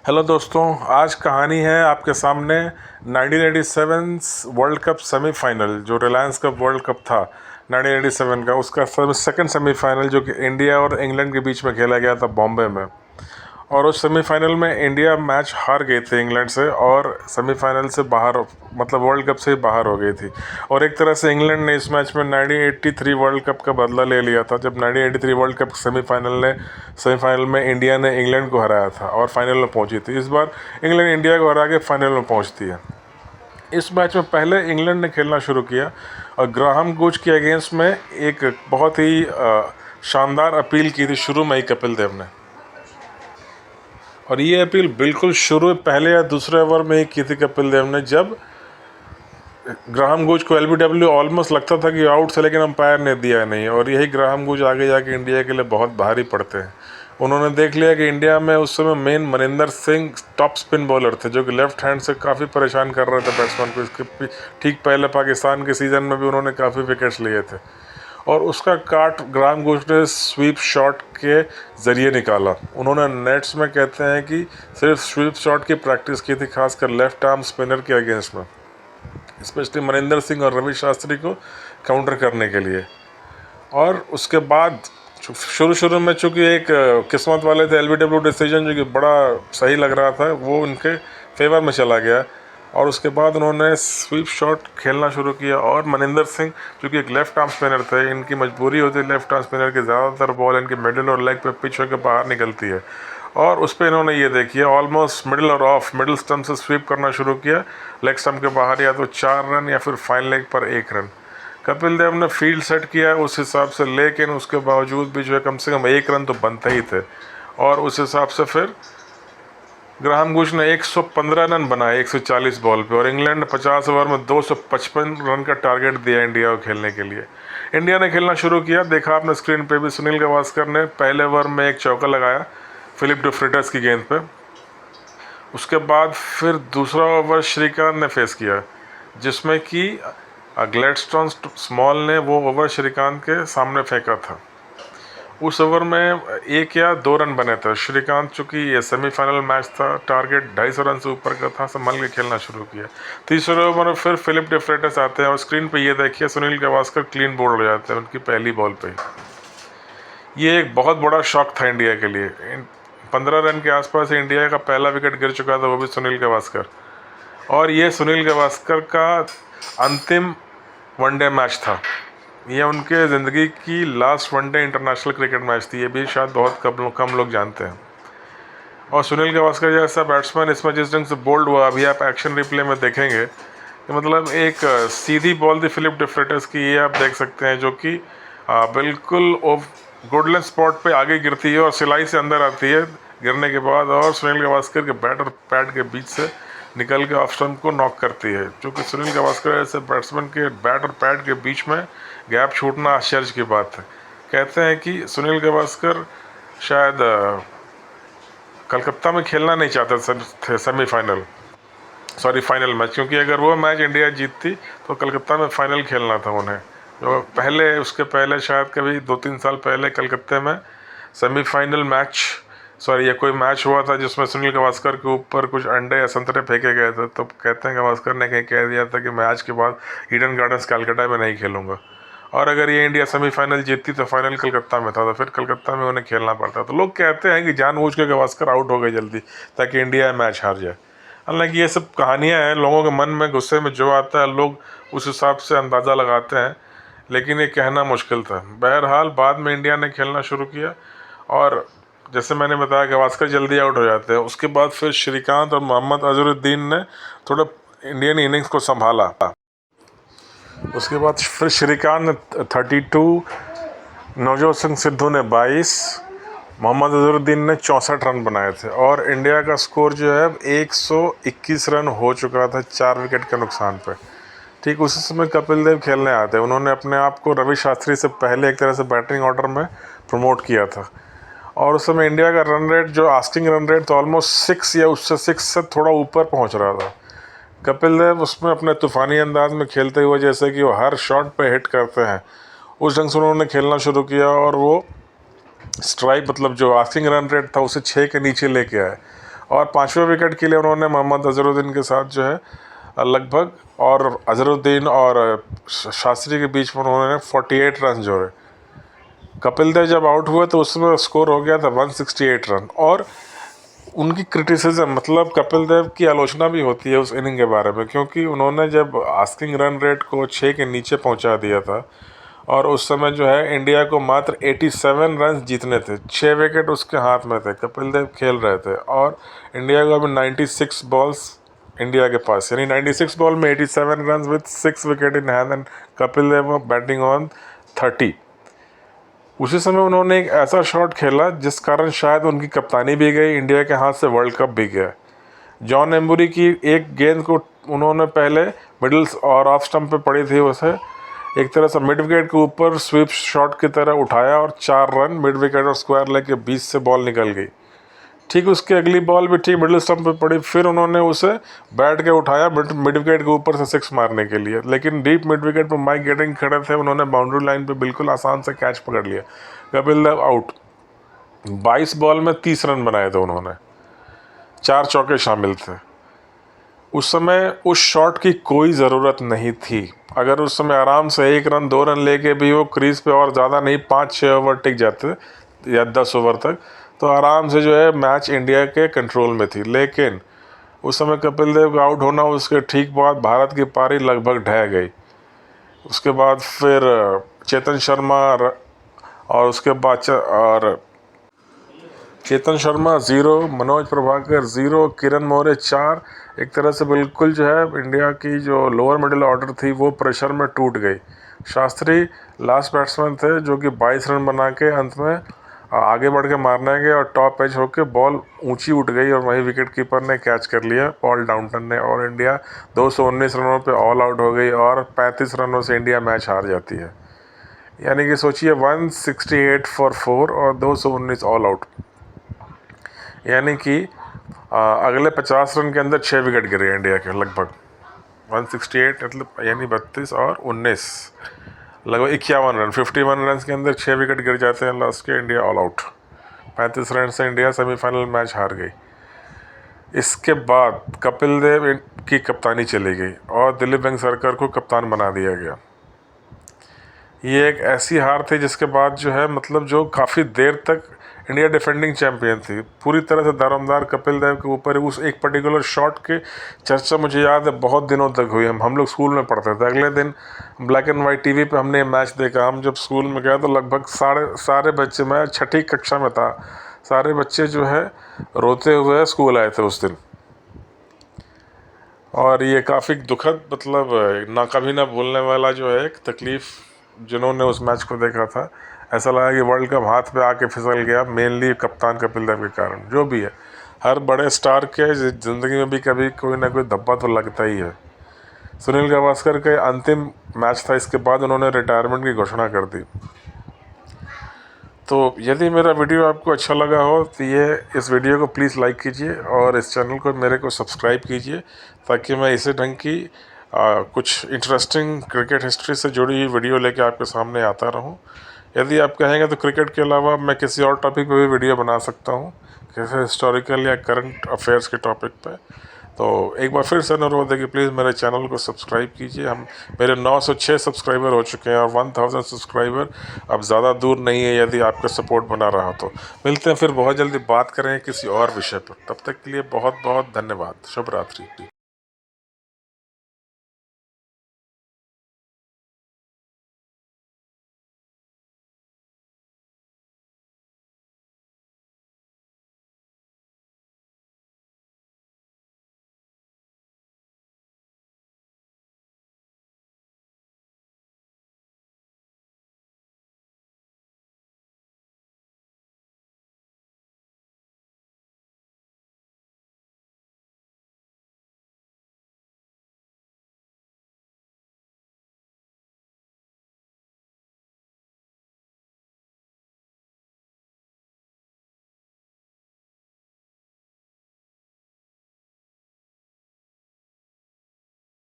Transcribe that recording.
Hello दोस्तों, आज कहानी है आपके सामने 1987 वर्ल्ड कप सेमीफाइनल, जो रिलायंस कप वर्ल्ड कप था 1987 का, उसका सेकंड सेमीफाइनल जो कि इंडिया और इंग्लैंड के बीच में खेला गया था बॉम्बे में। और उस सेमीफाइनल में इंडिया मैच हार गई थी इंग्लैंड से और सेमीफाइनल से बाहर, मतलब वर्ल्ड कप से बाहर हो गई थी। और एक तरह से इंग्लैंड ने इस मैच में 1983 वर्ल्ड कप का बदला ले लिया था, जब 1983 वर्ल्ड कप सेमीफाइनल में इंडिया ने इंग्लैंड को हराया था और फाइनल में पहुंची थी। इस बार इंग्लैंड इंडिया को हरा के फाइनल में पहुंचती है। इस मैच में पहले इंग्लैंड ने खेलना शुरू किया और ग्राहम गुज के अगेंस्ट में एक बहुत ही शानदार अपील की थी शुरू में ही कपिल देव ने। और ये अपील बिल्कुल शुरू पहले या दूसरे ओवर में ही की थी कपिल देव ने, जब ग्राहम गुज को एलबीडब्ल्यू ऑलमोस्ट लगता था कि आउट से, लेकिन अंपायर ने दिया नहीं। और यही ग्राहम गुज आगे जाके इंडिया के लिए बहुत भारी पड़ते हैं। उन्होंने देख लिया कि इंडिया में उस समय main Maninder Singh top spin bowler थे, जो कि लेफ्ट हैंड से काफ़ी परेशान कर रहे थे बैट्समैन को। इसके ठीक पहले पाकिस्तान के सीज़न में भी उन्होंने काफ़ी विकेट्स लिए थे और उसका काट ग्राहम गुज ने स्वीप शॉट के ज़रिए निकाला। उन्होंने नेट्स में, कहते हैं कि सिर्फ स्वीप शॉट की प्रैक्टिस की थी, खासकर लेफ्ट आर्म स्पिनर के अगेंस्ट में, स्पेशली मनिंदर सिंह और रवि शास्त्री को काउंटर करने के लिए। और उसके बाद शुरू में चूँकि एक किस्मत वाले थे, एलबीडब्ल्यू डिसीजन जो कि बड़ा सही लग रहा था, वो उनके फेवर में चला गया। और उसके बाद उन्होंने स्वीप शॉट खेलना शुरू किया और मनिंदर सिंह जो कि एक लेफ्ट आर्म स्पिनर थे, इनकी मजबूरी होती है लेफ्ट आर्म स्पिनर की, ज़्यादातर बॉल इनके मिडिल और लेग पे पिच होकर बाहर निकलती है। और उस पर इन्होंने ये देखिए ऑलमोस्ट मिडिल और ऑफ मिडिल स्टम्प से स्वीप करना शुरू किया, लेग स्टम्प के बाहर या तो 4 रन या फिर फाइन लेग पर 1 रन। कपिल देव ने फील्ड सेट किया उस हिसाब से, लेकिन उसके बावजूद भी जो है कम से कम 1 रन तो बनते ही थे। और उस हिसाब से फिर ग्राहम गुज ने 115 रन बनाए 140 बॉल पे, और इंग्लैंड ने 50 ओवर में 255 रन का टारगेट दिया इंडिया को खेलने के लिए। इंडिया ने खेलना शुरू किया, देखा आपने स्क्रीन पे भी, सुनील गावस्कर ने पहले ओवर में एक चौका लगाया फिलिप डिफ्रेटस की गेंद पे। उसके बाद फिर दूसरा ओवर श्रीकांत ने फेस किया, जिसमें कि ग्लैडस्टोन स्मॉल ने वो ओवर श्रीकांत के सामने फेंका था। उस ओवर में 1 या 2 रन बने थे। श्रीकांत, चूँकि ये सेमीफाइनल मैच था, टारगेट 250 रन से ऊपर का था, संभल के खेलना शुरू किया। तीसरे ओवर में फिर फिलिप डिफ्रेटस आते हैं और स्क्रीन पे ये देखिए सुनील गावस्कर क्लीन बोल्ड हो जाते हैं उनकी पहली बॉल पे। ये एक बहुत बड़ा शॉक था इंडिया के लिए। 15 रन के आसपास इंडिया का पहला विकेट गिर चुका था, वो भी सुनील गावस्कर। और ये सुनील गावस्कर का अंतिम वनडे मैच था। ये उनके ज़िंदगी की last one day international cricket match थी, ये भी शायद बहुत कम लोग जानते हैं। और सुनील गावस्कर जैसा बैट्समैन इसमें जिस ढंग से बोल्ड हुआ, अभी आप एक्शन रिप्ले में देखेंगे कि मतलब एक सीधी बॉल थी फिलिप डिफ्रेटस की, ये आप देख सकते हैं, जो कि बिल्कुल गुडलैंड स्पॉट पे आगे गिरती है और सिलाई से अंदर आती है गिरने के बाद, और सुनील गावस्कर के बैट और पैड के बीच से निकल के ऑफ स्टंप को नॉक करती है। क्योंकि सुनील गावस्कर ऐसे बैट्समैन के बैट और पैड के बीच में गैप छूटना आश्चर्य की बात है। कहते हैं कि सुनील गावस्कर शायद कलकत्ता में खेलना नहीं चाहते थे फाइनल मैच, क्योंकि अगर वो मैच इंडिया जीतती तो कलकत्ता में फाइनल खेलना था उन्हें। जो उसके पहले शायद कभी 2-3 साल पहले कलकत्ते में सेमीफाइनल मैच, ये कोई मैच हुआ था जिसमें सुनील गावस्कर के ऊपर कुछ अंडे या संतरे फेंके गए थे। तो कहते हैं गावस्कर ने कहीं कह दिया था कि मैच के बाद ईडन गार्डन्स कलकत्ता में नहीं खेलूँगा, और अगर ये इंडिया सेमीफाइनल जीतती तो फाइनल कलकत्ता में था, तो फिर कलकत्ता में उन्हें खेलना पड़ता। तो लोग कहते हैं कि जानबूझ के गावस्कर आउट हो गए जल्दी ताकि इंडिया मैच हार जाए। हालांकि ये सब कहानियाँ हैं, लोगों के मन में गुस्से में जो आता है लोग उस हिसाब से अंदाज़ा लगाते हैं, लेकिन ये कहना मुश्किल था। बहरहाल बाद में इंडिया ने खेलना शुरू किया और जैसे मैंने बताया गावस्कर जल्दी आउट हो जाते हैं। उसके बाद फिर श्रीकांत और मोहम्मद अजहरुद्दीन ने थोड़ा इंडियन इनिंग्स को संभाला। उसके बाद फिर श्रीकांत ने 32, नवजोत सिंह सिद्धू ने 22, मोहम्मद अजहरुद्दीन ने 64 रन बनाए थे, और इंडिया का स्कोर जो है 121 रन हो चुका था 4 विकेट के नुकसान पे। ठीक उसी समय कपिल देव खेलने आते हैं। उन्होंने अपने आप को रवि शास्त्री से पहले एक तरह से बैटिंग ऑर्डर में प्रमोट किया था, और उस समय इंडिया का रन रेट, जो आस्किंग रन रेट, तो ऑलमोस्ट 6 या उससे 6 से थोड़ा ऊपर पहुंच रहा था। कपिल देव उसमें अपने तूफ़ानी अंदाज में खेलते हुए, जैसे कि वो हर शॉट पे हिट करते हैं, उस ढंग से उन्होंने खेलना शुरू किया, और वो स्ट्राइक, मतलब जो आस्किंग रन रेट था उसे 6 के नीचे लेके आए। और 5वें विकेट के लिए उन्होंने मोहम्मद अजहरुद्दीन के साथ जो है लगभग, और अजहरुद्दीन और शास्त्री के बीच में उन्होंने 48 रन जोड़े। कपिल देव जब आउट हुए तो उसमें स्कोर हो गया था 168 रन। और उनकी क्रिटिसिज्म, मतलब कपिल देव की आलोचना भी होती है उस इनिंग के बारे में, क्योंकि उन्होंने जब आस्किंग रन रेट को 6 के नीचे पहुंचा दिया था और उस समय जो है इंडिया को मात्र 87 रन जीतने थे, 6 विकेट उसके हाथ में थे, कपिल देव खेल रहे थे और इंडिया को अभी 96 बॉल्स इंडिया के पास, यानी 96 बॉल में 87 run with 6 wicket in hand and Kapil Dev batting on 30। उसी समय उन्होंने एक ऐसा शॉट खेला जिस कारण शायद उनकी कप्तानी भी गई, इंडिया के हाथ से वर्ल्ड कप भी गया। जॉन एम्बुरी की एक गेंद को उन्होंने पहले मिडिल्स और ऑफ स्टंप पे पड़ी थी, उसे एक तरह से मिड विकेट के ऊपर स्वीप शॉट की तरह उठाया और 4 रन मिड विकेट और स्क्वायर लेग के बीच से बॉल निकल गई। ठीक उसकी अगली बॉल भी ठीक मिडिल स्टंप पे पड़ी, फिर उन्होंने उसे बैट के उठाया मिड विकेट के ऊपर से 6 मारने के लिए, लेकिन डीप मिड विकेट पर माइक गेटिंग खड़े थे, उन्होंने बाउंड्री लाइन पे बिल्कुल आसान से कैच पकड़ लिया। कपिल देव आउट। 22 बॉल में 30 रन बनाए थे उन्होंने, 4 चौके शामिल थे। उस समय उस शॉट की कोई ज़रूरत नहीं थी। अगर उस समय आराम से 1 रन 2 रन लेके भी वो क्रीज पे और ज़्यादा नहीं 5-6 ओवर टिक जाते या 10 ओवर तक, तो आराम से जो है मैच इंडिया के कंट्रोल में थी। लेकिन उस समय कपिल देव का आउट होना, उसके ठीक बाद भारत की पारी लगभग ढह गई। उसके बाद फिर चेतन शर्मा और उसके बाद चेतन शर्मा 0, मनोज प्रभाकर 0, किरण मौर्य 4। एक तरह से बिल्कुल जो है इंडिया की जो लोअर मिडिल ऑर्डर थी वो प्रेशर में टूट गई। शास्त्री लास्ट बैट्समैन थे जो कि 22 रन बना के अंत में आगे बढ़ के मारने गए और टॉप एज होकर बॉल ऊंची उठ गई और वही विकेट कीपर ने कैच कर लिया, पॉल डाउंटन ने, और इंडिया 219 रनों पे ऑल आउट हो गई और 35 रनों से इंडिया मैच हार जाती है। यानी कि सोचिए 168 फॉर 4 और 219 ऑल आउट, यानी कि अगले 50 रन के अंदर 6 विकेट गिरे इंडिया के लगभग। 168 मतलब यानी 32 और 19, लगभग 51 रन, 51 रन के अंदर 6 विकेट गिर जाते हैं लास्ट के, इंडिया ऑल आउट। 35 रन से इंडिया सेमीफाइनल मैच हार गई। इसके बाद कपिल देव की कप्तानी चली गई और दिलीप वेंगसरकर को कप्तान बना दिया गया। ये एक ऐसी हार थी जिसके बाद जो है, मतलब जो काफ़ी देर तक इंडिया डिफेंडिंग चैंपियन थी, पूरी तरह से दारोमदार कपिल देव के ऊपर उस एक पर्टिकुलर शॉट के चर्चा मुझे याद है बहुत दिनों तक हुई। हम लोग स्कूल में पढ़ते थे, अगले दिन ब्लैक एंड वाइट टीवी पे हमने मैच देखा। हम जब स्कूल में गए तो लगभग सारे बच्चे, मैं 6ठी कक्षा में था, सारे बच्चे जो है रोते हुए स्कूल आए थे उस दिन। और ये काफ़ी दुखद, मतलब ना कभी ना भूलने वाला जो है एक तकलीफ़, जिन्होंने उस मैच को देखा था ऐसा लगा कि वर्ल्ड कप हाथ पे आके फिसल गया, मेनली कप्तान कपिल देव के कारण। जो भी है, हर बड़े स्टार के ज़िंदगी में भी कभी कोई ना कोई धब्बा तो लगता ही है। सुनील गावस्कर के अंतिम मैच था, इसके बाद उन्होंने रिटायरमेंट की घोषणा कर दी। तो यदि मेरा वीडियो आपको अच्छा लगा हो तो इस वीडियो को प्लीज़ लाइक कीजिए और इस चैनल को मेरे को सब्सक्राइब कीजिए, ताकि मैं इसी ढंग की कुछ इंटरेस्टिंग क्रिकेट हिस्ट्री से जुड़ी हुई वीडियो लेके आपके सामने आता रहूं। यदि आप कहेंगे तो क्रिकेट के अलावा मैं किसी और टॉपिक पे भी वीडियो बना सकता हूं, जैसे हिस्टोरिकल या करंट अफेयर्स के टॉपिक पे। तो एक बार फिर से अनुरोध है कि प्लीज़ मेरे चैनल को सब्सक्राइब कीजिए। मेरे 906 सब्सक्राइबर हो चुके हैं और 1000 सब्सक्राइबर अब ज़्यादा दूर नहीं है, यदि आपका सपोर्ट बना रहा तो। मिलते हैं फिर बहुत जल्दी, बात करें किसी और विषय पर। तब तक के लिए बहुत बहुत धन्यवाद। शुभ रात्रि।